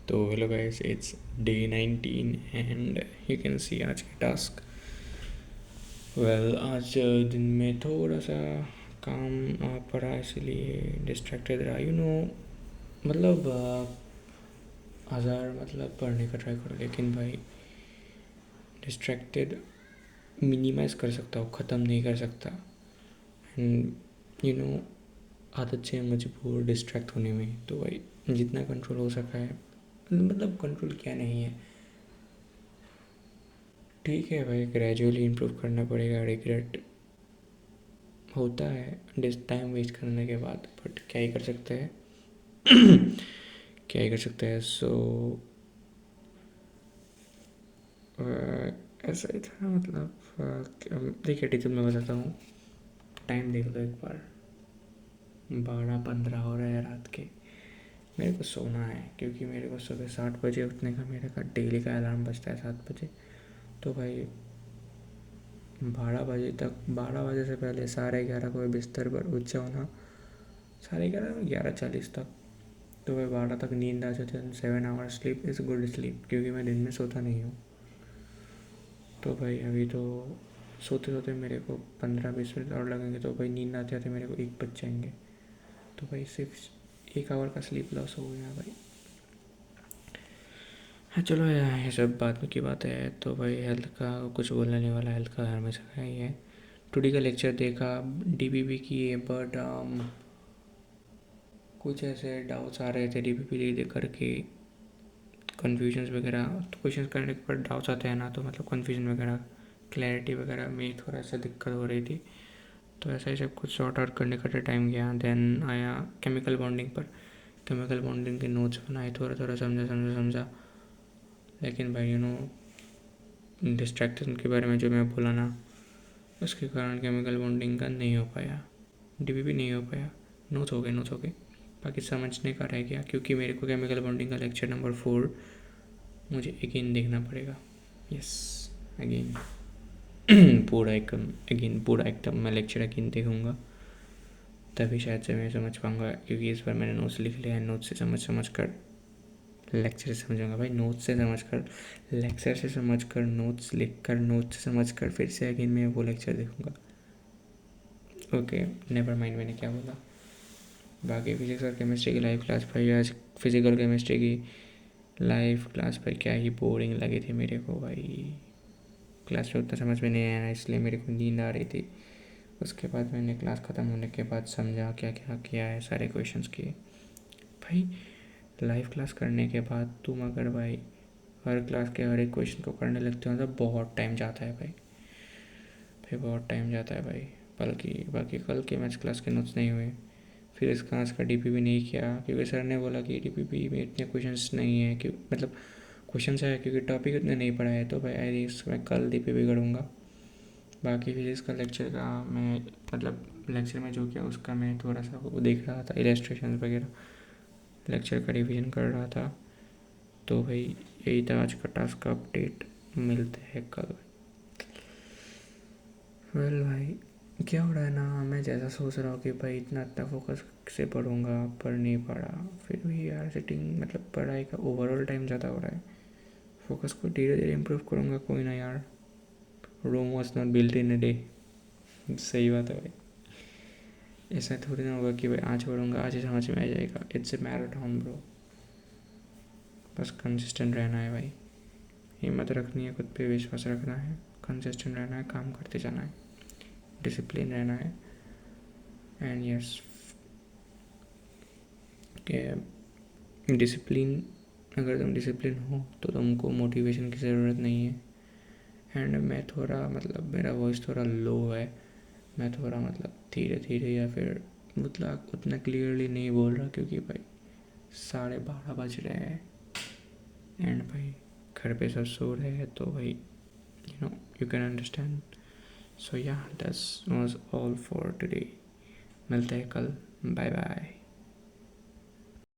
तो hello guys, it's day 19 and you can see आज की टास्क। आज दिन में थोड़ा सा काम पड़ा, इसलिए डिस्ट्रैक्टेड रहा। मतलब 1000 मतलब पढ़ने का ट्राई करो, लेकिन भाई डिस्ट्रैक्टेड मिनिमाइज़ कर सकता हूँ, ख़त्म नहीं कर सकता। एंड यू नो आदत से मजबूर डिस्ट्रैक्ट होने में, तो भाई जितना कंट्रोल हो सका है, मतलब कंट्रोल क्या नहीं है, ठीक है भाई, ग्रेजुअली इम्प्रूव करना पड़ेगा। रिग्रेट होता है टाइम वेस्ट करने के बाद, बट क्या ही कर सकते हैं। क्या ही कर सकते हैं। ऐसा ही था, मतलब देखिए डिटेल में बताता हूँ। टाइम देख लो एक बार, 12:15 हो रहे हैं रात के। मेरे को सोना है, क्योंकि मेरे को सुबह 7 बजे उठने का मेरे का डेली का अलार्म बजता है 7 बजे। तो भाई 12 बजे से पहले 11:30 को बिस्तर पर उठ जाओ ना, 11:30 11:40 तक, तो भाई 12 तक नींद आ जाती है। 7 hour sleep is good sleep, क्योंकि मैं दिन में सोता नहीं हूँ। तो भाई अभी तो सोते सोते मेरे को 15-20 मिनट और लगेंगे, तो भाई नींद आते आते मेरे को 1 बज जाएंगे। तो भाई सिर्फ 1 आवर का स्लीप लॉस हो गया भाई। हाँ चलो यार, ये सब बाद में की बात है। तो भाई हेल्थ का कुछ बोलने नहीं वाला, हेल्थ का हमेशा का ही है। टुडे का लेक्चर देखा, डीबीबी की, बट कुछ ऐसे डाउट्स आ रहे थे डीबीबी देख करके, कन्फ्यूजन्स वगैरह। तो क्वेश्चन करने के बाद डाउट्स आते हैं ना, तो मतलब कन्फ्यूजन वगैरह, क्लैरिटी वगैरह में थोड़ा सा दिक्कत हो रही थी। तो ऐसा ही सब कुछ सॉर्ट आउट करने का टाइम गया। देन आया केमिकल बॉन्डिंग पर। केमिकल बॉन्डिंग के नोट्स बनाए, थोड़ा थोड़ा समझा। लेकिन भाई डिस्ट्रैक्शन के बारे में जो मैं बोला ना, उसके कारण केमिकल बॉन्डिंग का नहीं हो पाया, डीबीबी नहीं हो पाया। नोट्स हो गए, बाकी समझने का रह गया, क्योंकि मेरे को केमिकल बॉन्डिंग का लेक्चर नंबर 4 मुझे अगेन देखना पड़ेगा। Yes, again. पूरा एकदम मैं लेक्चर अगेन देखूँगा, तभी शायद से मैं समझ पाऊँगा, क्योंकि इस बार मैंने नोट्स लिख लिया है। नोट्स से समझ कर लेक्चर से समझूंगा भाई, नोट्स से समझ कर लेक्चर से समझ कर नोट्स लिख कर, नोट्स से समझ कर फिर से अगेन मैं वो लेक्चर देखूँगा। ओके, नेवर माइंड मैंने क्या बोला। बाकी फिजिक्स और केमिस्ट्री की लाइव क्लास भाई, आज फिजिकल केमिस्ट्री की लाइव क्लास भाई क्या ही बोरिंग लगी थी मेरे को भाई। क्लास में उतना समझ में नहीं आया, इसलिए मेरे को नींद आ रही थी। उसके बाद मैंने क्लास ख़त्म होने के बाद समझा क्या क्या किया है, सारे क्वेश्चंस किए भाई। लाइव क्लास करने के बाद तुम अगर भाई हर क्लास के हर एक क्वेश्चन को करने लगते हो तो बहुत टाइम जाता है भाई बहुत टाइम जाता है भाई। बल्कि बाकी कल के मैथ्स क्लास के नोट्स नहीं हुए, फिर इस क्लास का डीपीपी नहीं किया, क्योंकि सर ने बोला कि डीपीपी में इतने क्वेश्चंस नहीं है, कि मतलब क्वेश्चंस है, क्योंकि टॉपिक उतने नहीं पढ़ा है। तो भाई आई मैं कल डीपीपी करूँगा। बाकी फिजिक्स का लेक्चर का मैं मतलब लेक्चर में जो किया उसका मैं थोड़ा सा वो देख रहा था, इलस्ट्रेशन वगैरह, लेक्चर का रिवीजन कर रहा था। तो भाई यही था आज का टास्क का अपडेट, मिलते हैं कल। भाई क्या हो रहा है ना, मैं जैसा सोच रहा हूँ कि भाई इतना फोकस से पढ़ूंगा, पर नहीं पढ़ा। फिर भी यार सिटिंग मतलब पढ़ाई का ओवरऑल टाइम ज़्यादा हो रहा है। फोकस को धीरे धीरे इम्प्रूव करूँगा, कोई ना यार। Rome was not built in a day. सही बात है भाई, ऐसा थोड़ी ना होगा कि भाई आज पढ़ूंगा आज ही समझ में आ जाएगा। इट्स ए मैराथन ब्रो, बस कंसिस्टेंट रहना है भाई, हिम्मत रखनी है, खुद पे विश्वास रखना है, कंसिस्टेंट रहना है, काम करते जाना है, डिसिप्लिन रहना है। एंड यस, कि डिसिप्लिन, अगर तुम डिसिप्लिन हो तो तुमको मोटिवेशन की ज़रूरत नहीं है। एंड मैं थोड़ा मतलब मेरा वॉइस थोड़ा लो है, मैं थोड़ा मतलब धीरे धीरे या फिर मतलब उतना क्लियरली नहीं बोल रहा, क्योंकि भाई 12:30 बज रहे हैं एंड भाई घर पे सब सो रहे हैं। तो भाई you can understand. So yeah that's was all for today. मिलते हैं कल, बाय बाय।